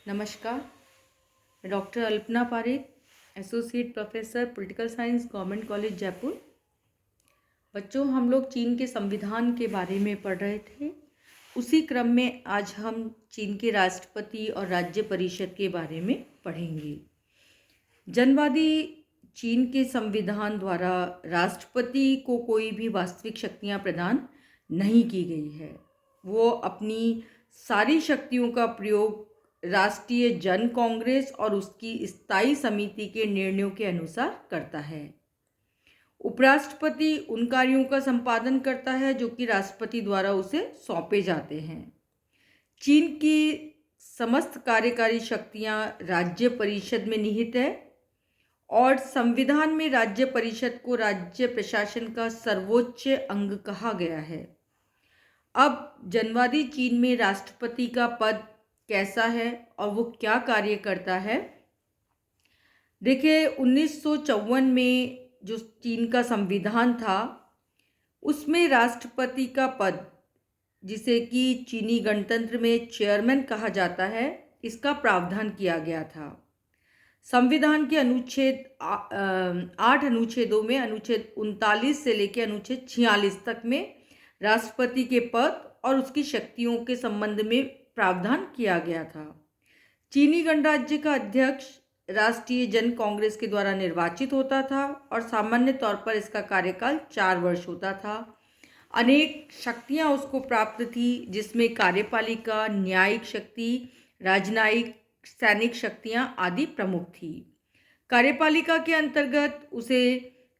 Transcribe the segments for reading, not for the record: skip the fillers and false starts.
नमस्कार। मैं doctor Alpana Parekh, associate professor political science, government college Jaipur. बच्चों, हम लोग चीन के संविधान के बारे में पढ़ रहे थे। उसी क्रम में आज हम चीन के राष्ट्रपति और राज्य परिषद के बारे में पढ़ेंगे। जनवादी चीन के संविधान द्वारा राष्ट्रपति को कोई भी वास्तविक शक्तियां प्रदान नहीं की गई है। वो अपनी सारी शक्तियों का प्रयोग राष्ट्रीय जन कांग्रेस और उसकी स्थायी समिति के निर्णयों के अनुसार करता है। उपराष्ट्रपति उन कार्यों का संपादन करता है जो कि राष्ट्रपति द्वारा उसे सौंपे जाते हैं। चीन की समस्त कार्यकारी शक्तियां राज्य परिषद में निहित है और संविधान में राज्य परिषद को राज्य प्रशासन का सर्वोच्च अंग कहा गया है। अब जनवादी चीन में राष्ट्रपति का पद कैसा है और वो क्या कार्य करता है। देखिए, 1954 में जो चीन का संविधान था उसमें राष्ट्रपति का पद, जिसे कि चीनी गणतंत्र में चेयरमैन कहा जाता है, इसका प्रावधान किया गया था। संविधान के अनुच्छेद 8 अनुच्छेदों में अनुच्छेद 39 से लेकर अनुच्छेद 46 तक में राष्ट्रपति के पद और उसकी शक्तियों के संबंध में प्रावधान किया गया था। चीनी गणराज्य का अध्यक्ष राष्ट्रीय जन कांग्रेस के द्वारा निर्वाचित होता था और सामान्य तौर पर इसका कार्यकाल 4 वर्ष होता था। अनेक शक्तियां उसको प्राप्त थी, जिसमें कार्यपालिका, न्यायिक शक्ति, राजनयिक, सैनिक शक्तियां आदि प्रमुख थी। कार्यपालिका के अंतर्गत उसे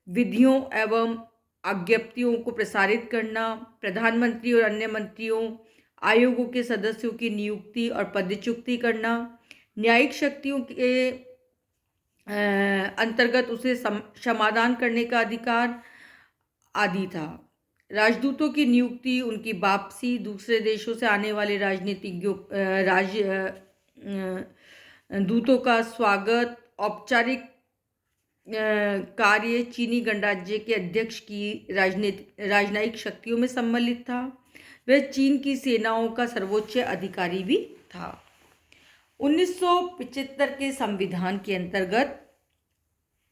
विधियों एवं आज्ञप्तियों को प्रसारित करना, प्रधानमंत्री और अन्य मंत्रियों, आयोगों के सदस्यों की नियुक्ति और पदच्युति करना, न्यायिक शक्तियों के अंतर्गत उसे क्षमादान करने का अधिकार आदि था। राजदूतों की नियुक्ति, उनकी वापसी, दूसरे देशों से आने वाले राजनीतिज्ञों दूतों का स्वागत, औपचारिक कार्य चीनी गणराज्य के अध्यक्ष की राजनयिक शक्तियों में सम्मिलित था। वह चीन की सेनाओं का सर्वोच्च अधिकारी भी था। 1975 के संविधान के अंतर्गत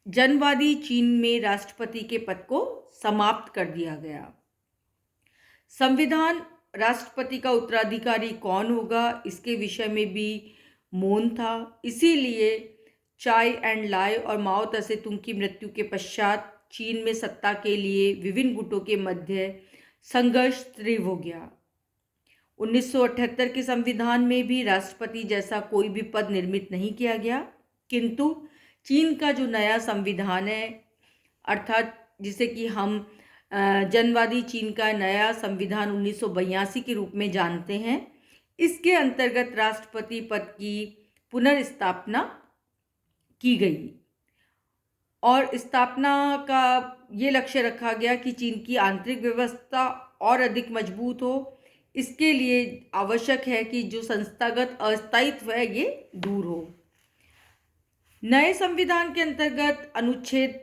जनवादी चीन में राष्ट्रपति के पद को समाप्त कर दिया गया। संविधान राष्ट्रपति का उत्तराधिकारी कौन होगा, इसके विषय में भी मौन था। इसीलिए चाई एंड लाई और माओ त्से तुंग की मृत्यु के पश्चात चीन में सत्ता के लिए विभिन्न गुटों के मध्य संघर्ष तीव्र हो गया। 1978 के संविधान में भी राष्ट्रपति जैसा कोई भी पद निर्मित नहीं किया गया, किंतु चीन का जो नया संविधान है, अर्थात जिसे कि हम जनवादी चीन का नया संविधान 1982 के रूप में जानते हैं, इसके अंतर्गत राष्ट्रपति पद की पुनर्स्थापना की गई और स्थापना का ये लक्ष्य रखा गया कि चीन की आंतरिक व्यवस्था और अधिक मजबूत हो। इसके लिए आवश्यक है कि जो संस्थागत अस्थायित्व है ये दूर हो। नए संविधान के अंतर्गत अनुच्छेद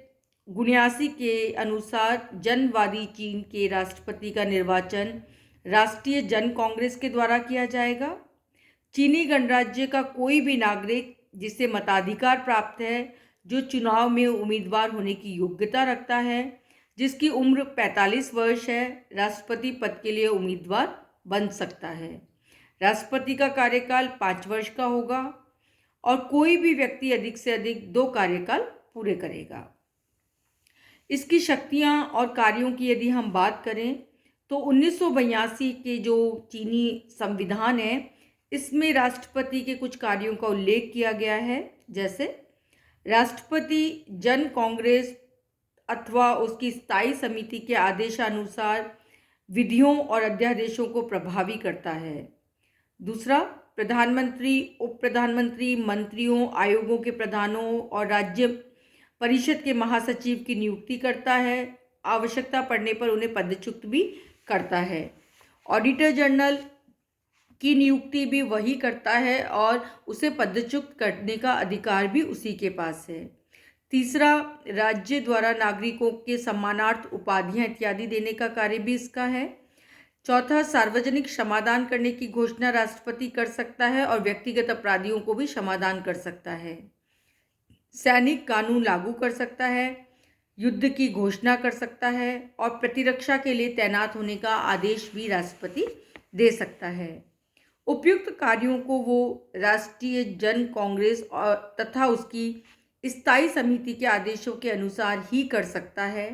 79 के अनुसार जनवादी चीन के राष्ट्रपति का निर्वाचन राष्ट्रीय जन कांग्रेस के द्वारा किया जाएगा। चीनी गणराज्य का कोई भी नागरिक जिसे मताधिकार प्राप्त है, जो चुनाव में उम्मीदवार होने की योग्यता रखता है, जिसकी उम्र 45 वर्ष है, राष्ट्रपति पद के लिए उम्मीदवार बन सकता है। राष्ट्रपति का कार्यकाल 5 वर्ष का होगा और कोई भी व्यक्ति अधिक से अधिक 2 कार्यकाल पूरे करेगा। इसकी शक्तियां और कार्यों की यदि हम बात करें तो 1982 के जो चीनी संविधान है, इसमें राष्ट्रपति के कुछ कार्यों का उल्लेख किया गया है, जैसे राष्ट्रपति जन कांग्रेस अथवा उसकी स्थायी समिति के आदेशानुसार विधियों और अध्यादेशों को प्रभावी करता है। दूसरा, प्रधानमंत्री, उप प्रधानमंत्री, मंत्रियों, आयोगों के प्रधानों और राज्य परिषद के महासचिव की नियुक्ति करता है। आवश्यकता पड़ने पर उन्हें पदच्युत भी करता है। ऑडिटर जनरल की नियुक्ति भी वही करता है और उसे पदच्युत करने का अधिकार भी उसी के पास है। तीसरा, राज्य द्वारा नागरिकों के सम्मानार्थ उपाधियां इत्यादि देने का कार्य भी इसका है। चौथा, सार्वजनिक क्षमादान करने की घोषणा राष्ट्रपति कर सकता है और व्यक्तिगत अपराधियों को भी क्षमादान कर सकता है। सैनिक कानून लागू कर सकता है, युद्ध की घोषणा कर सकता है और प्रतिरक्षा के लिए तैनात होने का आदेश भी राष्ट्रपति दे सकता है। उपयुक्त कार्यों को वो राष्ट्रीय जन कांग्रेस और तथा उसकी स्थायी समिति के आदेशों के अनुसार ही कर सकता है।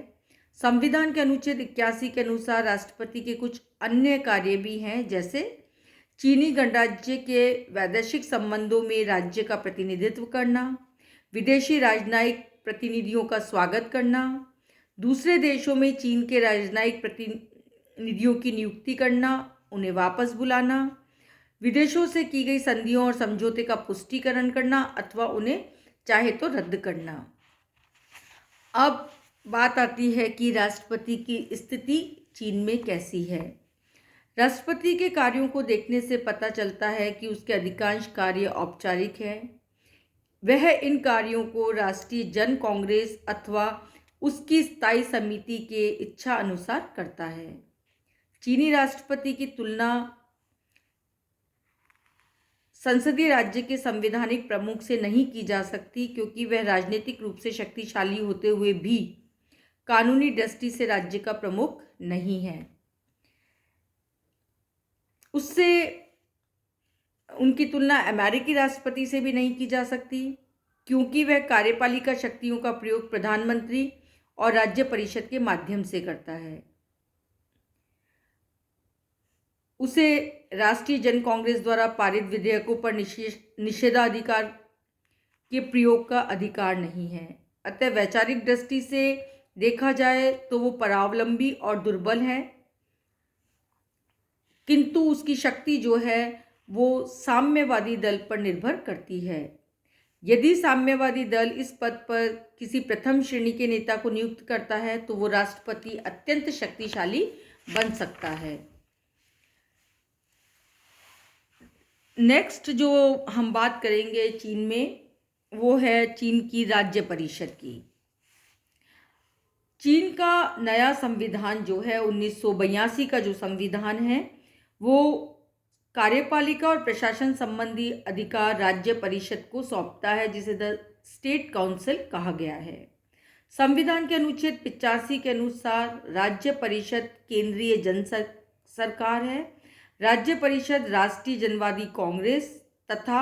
संविधान के अनुच्छेद 81 के अनुसार राष्ट्रपति के कुछ अन्य कार्य भी हैं, जैसे चीनी गणराज्य के वैदेशिक संबंधों में राज्य का प्रतिनिधित्व करना, विदेशी राजनयिक प्रतिनिधियों का स्वागत करना, दूसरे देशों में चीन के राजनयिक प्रतिनिधियों की नियुक्ति करना, उन्हें वापस बुलाना, विदेशों से की गई संधियों और समझौते का पुष्टिकरण करना अथवा उन्हें चाहे तो रद्द करना। अब बात आती है कि राष्ट्रपति की स्थिति चीन में कैसी है। राष्ट्रपति के कार्यों को देखने से पता चलता है कि उसके अधिकांश कार्य औपचारिक हैं। वह इन कार्यों को राष्ट्रीय जन कांग्रेस अथवा उसकी स्थायी समिति के इच्छा अनुसार करता है। चीनी राष्ट्रपति की तुलना संसदीय राज्य के संवैधानिक प्रमुख से नहीं की जा सकती, क्योंकि वह राजनीतिक रूप से शक्तिशाली होते हुए भी कानूनी दृष्टि से राज्य का प्रमुख नहीं है। उससे उनकी तुलना अमेरिकी राष्ट्रपति से भी नहीं की जा सकती, क्योंकि वह कार्यपालिका शक्तियों का प्रयोग प्रधानमंत्री और राज्य परिषद के माध्यम से करता है। उसे राष्ट्रीय जन कांग्रेस द्वारा पारित विधेयकों पर निषेधाधिकार के प्रयोग का अधिकार नहीं है। अतः वैचारिक दृष्टि से देखा जाए तो वो परावलंबी और दुर्बल है, किंतु उसकी शक्ति जो है वो साम्यवादी दल पर निर्भर करती है। यदि साम्यवादी दल इस पद पर किसी प्रथम श्रेणी के नेता को नियुक्त करता है तो वो राष्ट्रपति अत्यंत शक्तिशाली बन सकता है। नेक्स्ट जो हम बात करेंगे चीन में, वो है चीन की राज्य परिषद की। चीन का नया संविधान जो है 1982 का जो संविधान है वो कार्यपालिका और प्रशासन संबंधी अधिकार राज्य परिषद को सौंपता है, जिसे द स्टेट काउंसिल कहा गया है। संविधान के अनुच्छेद 85 के अनुसार राज्य परिषद केंद्रीय जन सरकार है। राज्य परिषद राष्ट्रीय जनवादी कांग्रेस तथा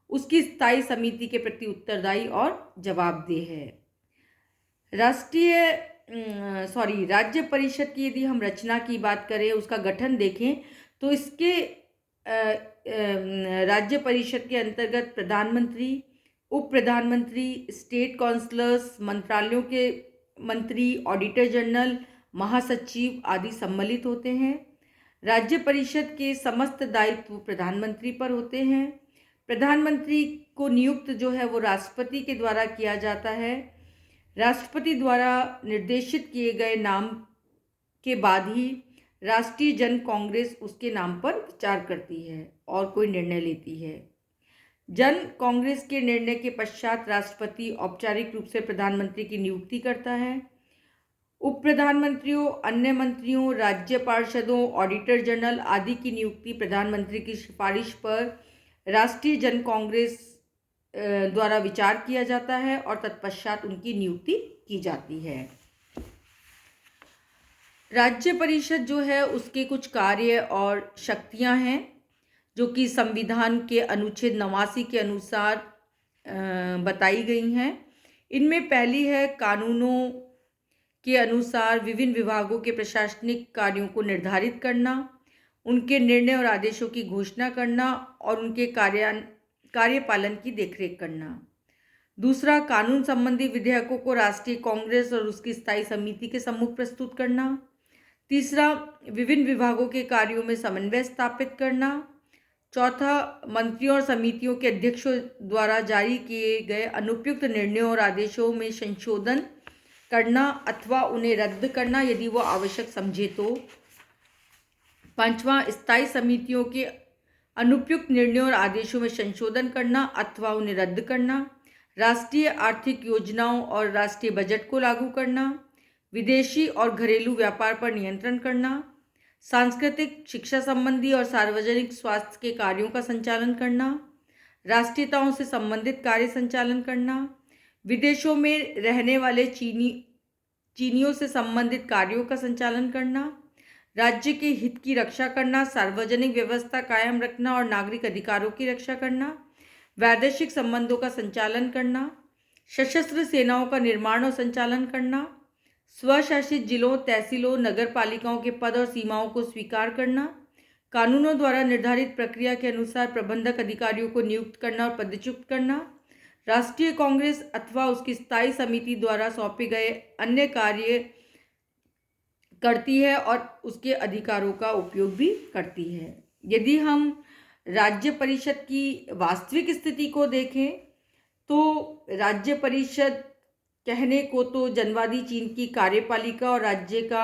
उसकी स्थायी समिति के प्रति उत्तरदायी और जवाबदेह है। राज्य परिषद की यदि हम रचना की बात करें, उसका गठन देखें, तो इसके राज्य परिषद के अंतर्गत प्रधानमंत्री, उप प्रधानमंत्री, स्टेट काउंसलर्स, मंत्रालयों के मंत्री, ऑडिटर जनरल, महासचिव आदि सम्मिलित होते हैं। राज्य परिषद के समस्त दायित्व प्रधानमंत्री पर होते हैं। प्रधानमंत्री को नियुक्त जो है वो राष्ट्रपति के द्वारा किया जाता है। राष्ट्रपति द्वारा निर्देशित किए गए नाम के बाद ही राष्ट्रीय जन कांग्रेस उसके नाम पर विचार करती है और कोई निर्णय लेती है। जन कांग्रेस के निर्णय के पश्चात राष्ट्रपति औपचारिक रूप से प्रधानमंत्री की नियुक्ति करता है। उप प्रधानमंत्रियों, अन्य मंत्रियों, राज्य पार्षदों, ऑडिटर जनरल आदि की नियुक्ति प्रधानमंत्री की सिफारिश पर राष्ट्रीय जन कांग्रेस द्वारा विचार किया जाता है और तत्पश्चात उनकी नियुक्ति की जाती है। राज्य परिषद जो है उसके कुछ कार्य और शक्तियां हैं जो कि संविधान के अनुच्छेद 89 के अनुसार बताई गई हैं। इनमें पहली है कानूनों के अनुसार विभिन्न विभागों के प्रशासनिक कार्यों को निर्धारित करना, उनके निर्णय और आदेशों की घोषणा करना और उनके कार्यपालन की देखरेख करना। दूसरा, कानून संबंधी विधेयकों को राष्ट्रीय कांग्रेस और उसकी स्थायी समिति के सम्मुख प्रस्तुत करना। तीसरा, विभिन्न विभागों के कार्यों में समन्वय स्थापित करना। चौथा, मंत्रियों और समितियों के अध्यक्षों द्वारा जारी किए गए अनुपयुक्त निर्णयों और आदेशों में संशोधन करना अथवा उन्हें रद्द करना यदि वो आवश्यक समझे तो। पांचवा, स्थायी समितियों के अनुपयुक्त निर्णयों और आदेशों में संशोधन करना अथवा उन्हें रद्द करना। राष्ट्रीय आर्थिक योजनाओं और राष्ट्रीय बजट को लागू करना। विदेशी और घरेलू व्यापार पर नियंत्रण करना। सांस्कृतिक, शिक्षा संबंधी और सार्वजनिक स्वास्थ्य के कार्यों का संचालन करना, राष्ट्रीयताओं से संबंधित कार्य संचालन करना, विदेशों में रहने वाले चीनियों से संबंधित कार्यों का संचालन करना, राज्य के हित की रक्षा करना, सार्वजनिक व्यवस्था कायम रखना और नागरिक अधिकारों की रक्षा करना, वैदेशिक संबंधों का संचालन करना, सशस्त्र सेनाओं का निर्माण और संचालन करना, स्वशासित जिलों, तहसीलों, नगर पालिकाओं के पद और सीमाओं को स्वीकार करना, कानूनों द्वारा निर्धारित प्रक्रिया के अनुसार प्रबंधक अधिकारियों को नियुक्त करना और पदच्युत करना, राष्ट्रीय कांग्रेस अथवा उसकी स्थायी समिति द्वारा सौंपे गए अन्य कार्य करती है और उसके अधिकारों का उपयोग भी करती है। यदि हम राज्य परिषद की वास्तविक स्थिति को देखें तो राज्य परिषद कहने को तो जनवादी चीन की कार्यपालिका और राज्य का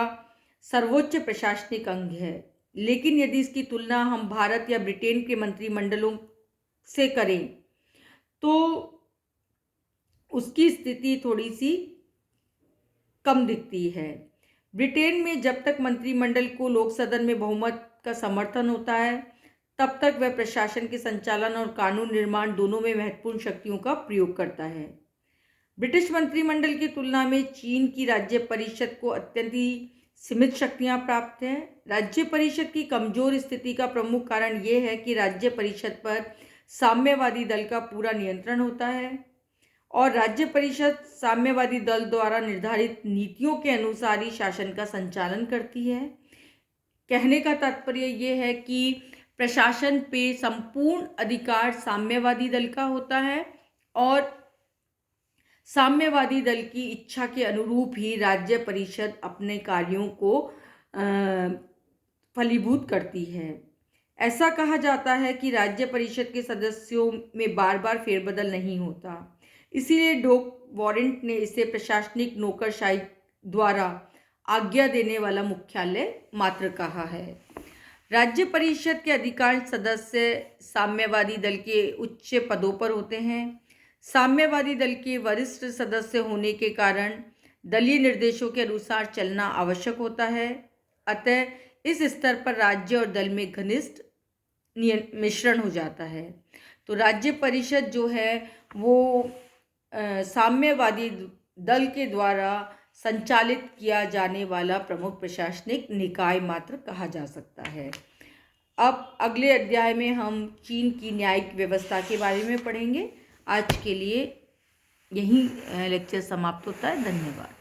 सर्वोच्च प्रशासनिक अंग है, लेकिन यदि इसकी तुलना हम भारत या ब्रिटेन के मंत्रिमंडलों से करें तो उसकी स्थिति थोड़ी सी कम दिखती है। ब्रिटेन में जब तक मंत्रिमंडल को लोक सदन में बहुमत का समर्थन होता है तब तक वह प्रशासन के संचालन और कानून निर्माण दोनों में महत्वपूर्ण शक्तियों का प्रयोग करता है। ब्रिटिश मंत्रिमंडल की तुलना में चीन की राज्य परिषद को अत्यंत ही सीमित शक्तियां प्राप्त हैं। राज्य परिषद की कमजोर स्थिति का प्रमुख कारण ये है कि राज्य परिषद पर साम्यवादी दल का पूरा नियंत्रण होता है और राज्य परिषद साम्यवादी दल द्वारा निर्धारित नीतियों के अनुसार ही शासन का संचालन करती है। कहने का तात्पर्य ये है कि प्रशासन पे संपूर्ण अधिकार साम्यवादी दल का होता है और साम्यवादी दल की इच्छा के अनुरूप ही राज्य परिषद अपने कार्यों को फलीभूत करती है। ऐसा कहा जाता है कि राज्य परिषद के सदस्यों में बार बार फेरबदल नहीं होता, इसीलिए डोक वारंट ने इसे प्रशासनिक नौकरशाही द्वारा आज्ञा देने वाला मुख्यालय मात्र कहा है। राज्य परिषद के अधिकांश सदस्य साम्यवादी दल के उच्च पदों पर होते हैं। साम्यवादी दल के वरिष्ठ सदस्य होने के कारण दलीय निर्देशों के अनुसार चलना आवश्यक होता है। अतः इस स्तर पर राज्य और दल में घनिष्ठ मिश्रण हो जाता है। तो राज्य परिषद जो है वो साम्यवादी दल के द्वारा संचालित किया जाने वाला प्रमुख प्रशासनिक निकाय मात्र कहा जा सकता है। अब अगले अध्याय में हम चीन की न्यायिक व्यवस्था के बारे में पढ़ेंगे। आज के लिए यही लेक्चर समाप्त होता है। धन्यवाद।